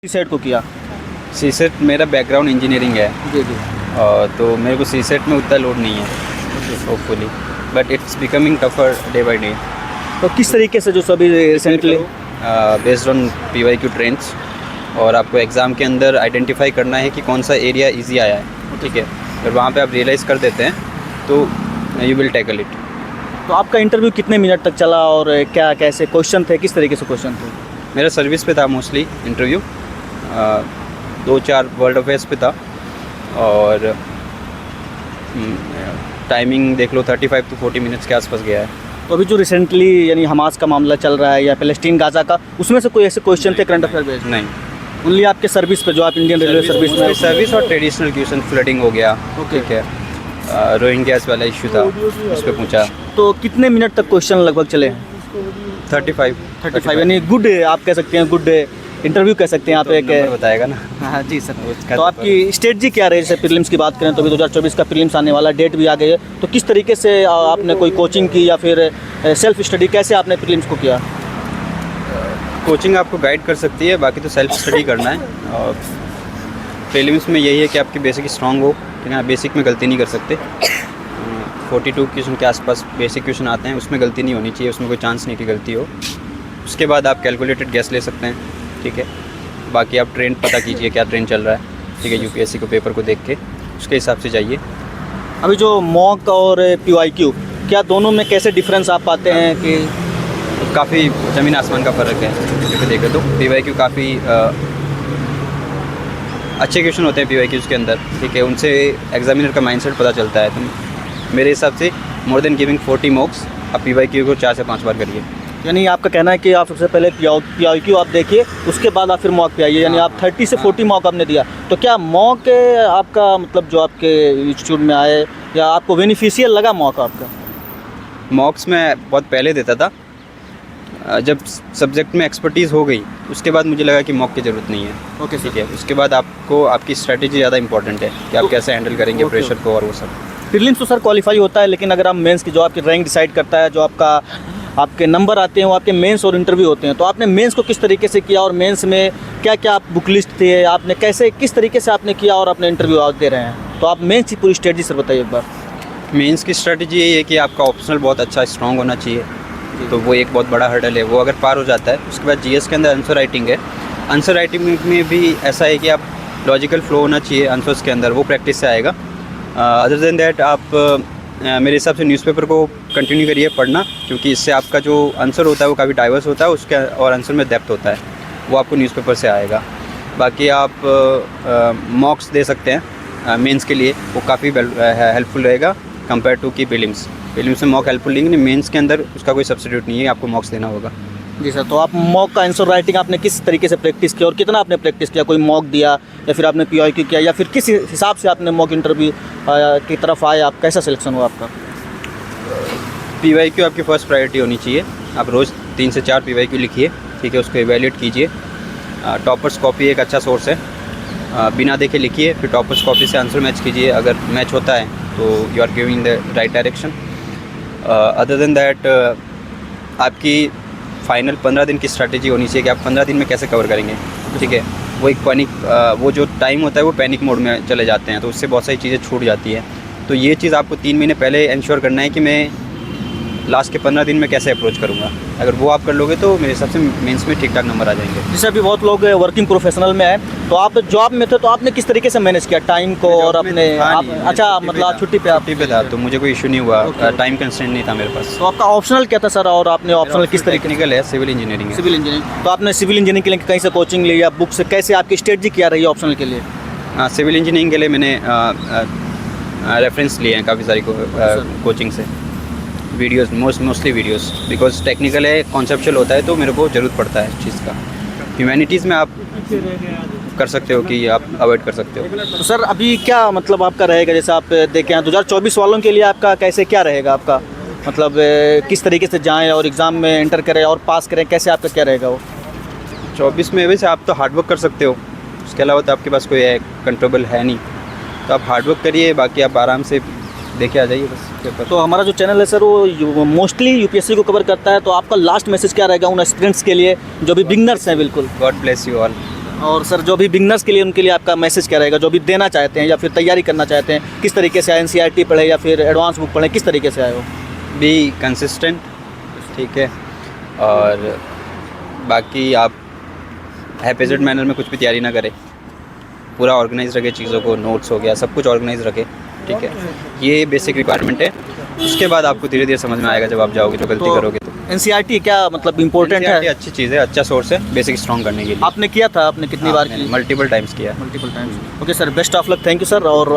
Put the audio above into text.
सी set को किया? सी set मेरा बैकग्राउंड इंजीनियरिंग है। जी जी। तो मेरे को सी सेट में उतना लोड नहीं है hopefully, but it's becoming tougher day by day. तो किस तरीके से जो सभी recently based on PYQ trends, और आपको एग्ज़ाम के अंदर आइडेंटिफाई करना है कि कौन सा एरिया इजी आया है, ठीक है। अगर वहाँ पे आप रियलाइज़ कर देते हैं तो यू विल टैकल इट। तो आपका इंटरव्यू कितने मिनट तक चला और क्या कैसे क्वेश्चन थे, किस तरीके से क्वेश्चन थे? मेरा सर्विस पे था मोस्टली इंटरव्यू, 2-4 वर्ल्ड अफेयर्स पे था, और टाइमिंग देख लो 35 to 40 मिनट्स के आसपास गया है। तो अभी जो रिसेंटली यानी हमास का मामला चल रहा है या पैलेस्टीन गाजा का, उसमें से कोई ऐसे क्वेश्चन थे करंट अफेयर बेस्ड? नहीं, ओनली आपके सर्विस पे जो आप इंडियन रेलवे सर्विस में? सर्विस और ट्रेडिशनल क्वेश्चन, फ्लडिंग हो गया, ठीक है, रोहिंग्यास वाला इशू था उस पर पूछा। तो कितने मिनट तक क्वेश्चन लगभग चले? 35 यानी गुड आप कह सकते हैं, गुड इंटरव्यू कह सकते हैं आप एक बताएगा ना। हाँ जी सर। तो आपकी स्ट्रेटजी क्या रही? जैसे प्रीलिम्स की बात करें तो अभी 2024 का प्रीलिम्स आने वाला, डेट भी आ गई है, तो किस तरीके से आपने कोई कोचिंग की या फिर सेल्फ स्टडी, कैसे आपने प्रीलिम्स को किया? कोचिंग आपको गाइड कर सकती है, बाकी तो सेल्फ स्टडी करना है। और प्रीलिम्स में यही है कि आपकी बेसिक स्ट्रांग हो, ठीक है। बेसिक में गलती नहीं कर सकते। 42 क्वेश्चन के आसपास बेसिक क्वेश्चन आते हैं, उसमें गलती नहीं होनी चाहिए, उसमें कोई चांस नहीं कि गलती हो। उसके बाद आप कैलकुलेटेड गैस ले सकते हैं, ठीक है। बाकी आप ट्रेंड पता कीजिए क्या ट्रेंड चल रहा है, ठीक है। UPSC को पेपर को देख के उसके हिसाब से जाइए। अभी जो मॉक और PYQ, क्या दोनों में कैसे डिफरेंस आप पाते हैं कि काफ़ी ज़मीन आसमान का फ़र्क है? देखो देखे तो PYQ काफ़ी अच्छे क्वेश्चन होते हैं PYQs के अंदर, ठीक है। उनसे एग्जामिनर का माइंडसेट पता चलता है। तो मेरे हिसाब से मोर देन गिविंग 40 मॉक्स, आप PYQ को 4 से 5 बार करिए। यानी आपका कहना है कि आप सबसे पहले PYQ आप देखिए, उसके बाद आप फिर मॉक पे आइए। यानी आप 30 से 40 मॉक आपने दिया, तो क्या मॉक आपका मतलब जो आपके इंस्टीट्यूट में आए या आपको बेनिफिशियल लगा मॉक आपका? मॉक्स में बहुत पहले देता था, जब सब्जेक्ट में एक्सपर्टीज़ हो गई उसके बाद मुझे लगा कि मॉक की ज़रूरत नहीं है। ओके ठीक है। उसके बाद आपको आपकी स्ट्रैटेजी ज़्यादा इंपॉर्टेंट है कि आप कैसे हैंडल करेंगे प्रेशर को और वो सब। प्रीलिम्स तो सर क्वालिफाई होता है, लेकिन अगर आप मेंस की जो आपकी रैंक डिसाइड करता है, जो आपके नंबर आते हैं वो आपके मेंस और इंटरव्यू होते हैं। तो आपने मेंस को किस तरीके से किया और मेंस में क्या क्या आप बुक लिस्ट थे, आपने कैसे किस तरीके से आपने किया और अपने इंटरव्यू दे रहे हैं? तो आप मेंस की पूरी स्ट्रेटजी सर बताइए एक बार। मेंस की स्ट्रैटेजी यही है कि आपका ऑप्शनल बहुत अच्छा स्ट्रॉन्ग होना चाहिए, तो वो एक बहुत बड़ा हर्डल है। वो अगर पार हो जाता है, उसके बाद GS के अंदर आंसर राइटिंग है। आंसर राइटिंग में भी ऐसा है कि आप लॉजिकल फ्लो होना चाहिए आंसर्स के अंदर, वो प्रैक्टिस से आएगा। अदर देन दैट आप मेरे हिसाब से न्यूज़पेपर को कंटिन्यू करिए पढ़ना, क्योंकि इससे आपका जो आंसर होता है वो काफ़ी डाइवर्स होता है, उसके और आंसर में डेप्थ होता है, वो आपको न्यूज़पेपर से आएगा। बाकी आप मॉक्स दे सकते हैं मेंस के लिए, वो काफ़ी हेल्पफुल रहेगा कंपेयर टू की प्रीलिम्स। प्रीलिम्स में मॉक हेल्पफुल नहीं, मेंस के अंदर उसका कोई सब्स्टिट्यूट नहीं है, आपको मॉक्स देना होगा। जी सर। तो आप मॉक का आंसर राइटिंग आपने किस तरीके से प्रैक्टिस किया और कितना आपने प्रैक्टिस किया? कोई मॉक दिया या फिर आपने PYQ किया या फिर किस हिसाब से आपने मॉक इंटरव्यू की तरफ आए? आप कैसा सिलेक्शन हुआ आपका? PYQ आपकी फर्स्ट प्रायोरिटी होनी चाहिए। आप रोज़ 3 से 4 PYQ लिखिए, ठीक है। उसको एवेल्यूएट कीजिए। टॉपर्स कॉपी एक अच्छा सोर्स है, बिना देखे लिखिए, फिर टॉपर्स कॉपी से आंसर मैच कीजिए। अगर मैच होता है तो you are giving the right direction. Other than that आपकी फाइनल 15 दिन की स्ट्रैटेजी होनी चाहिए कि आप 15 दिन में कैसे कवर करेंगे, ठीक है। वो एक वो जो टाइम होता है वो पैनिक मोड में चले जाते हैं, तो उससे बहुत सारी चीज़ें छूट जाती हैं। तो ये चीज़ आपको 3 महीने पहले इंश्योर करना है कि मैं लास्ट के 15 दिन में कैसे अप्रोच करूँगा। अगर वो आप कर लोगे तो मेरे हिसाब से मेंस में ठीक ठाक नंबर आ जाएंगे। जैसे अभी बहुत लोग वर्किंग प्रोफेशनल में हैं, तो आप जॉब में थे तो आपने किस तरीके से मैनेज किया टाइम को? और अपने अच्छा मतलब छुट्टी पे था, तो मुझे कोई इशू नहीं हुआ। टाइम कंस्ट्रेंट नहीं था मेरे पास। तो आपका ऑप्शनल क्या था सर? और आपने ऑप्शनल किस तरीके? टेक्निकल है, सिविल इंजीनियरिंग है। Civil engineering. तो आपने सिविल इंजीनियरिंग के लिए कहीं से कोचिंग ली या बुक से, कैसे आपकी स्ट्रेटजी क्या रही ऑप्शनल के लिए? हाँ, सिविल इंजीनियरिंग के लिए मैंने रेफरेंस लिए हैं काफ़ी सारी कोचिंग से, videos mostly videos, because technical है, कॉन्सेप्चुअल होता है, तो मेरे को ज़रूरत पड़ता है इस चीज़ का। ह्यूमैनिटीज़ में आप कर सकते हो कि आप अवॉइड कर सकते हो। तो सर अभी क्या मतलब आपका रहेगा, जैसे आप देखें 2024 वालों के लिए आपका कैसे क्या रहेगा आपका मतलब किस तरीके से जाएं और एग्ज़ाम में एंटर करें और पास करें, कैसे आपका क्या रहेगा वो? 24 में वैसे आप तो हार्डवर्क कर सकते हो, उसके अलावा तो आपके पास कोई कंट्रोल है नहीं, तो आप हार्डवर्क करिए, बाकी आप आराम से देखे आ जाइए बस पेपर। तो हमारा जो चैनल है सर वो मोस्टली UPSC को कवर करता है, तो आपका लास्ट मैसेज क्या रहेगा उन स्टूडेंट्स के लिए जो भी बिगनर्स हैं? बिल्कुल। God bless you all. और सर जो भी बिगनर्स के लिए उनके लिए आपका मैसेज क्या रहेगा, जो भी देना चाहते हैं या फिर तैयारी करना चाहते हैं, किस तरीके से आए, NCERT पढ़े या फिर एडवांस बुक पढ़े, किस तरीके से आए हो? बी कंसिस्टेंट, ठीक है, और बाकी आप हैपेजेड मैनर में कुछ भी तैयारी ना करें, पूरा ऑर्गेनाइज रखे चीज़ों को, नोट्स हो गया सब कुछ ऑर्गेनाइज रखे, ठीक है, ये बेसिक रिक्वायरमेंट है। उसके बाद आपको धीरे धीरे समझ में आएगा जब आप जाओगे, जो गलती करोगे तो। NCERT क्या मतलब इम्पोर्टेंट है? अच्छी चीज़ है, अच्छा सोर्स है बेसिक स्ट्रॉन्ग करने के लिए। आपने किया था, आपने कितनी बार की? मल्टीपल टाइम्स किया। Multiple times. Okay sir, best of luck, thank you sir. और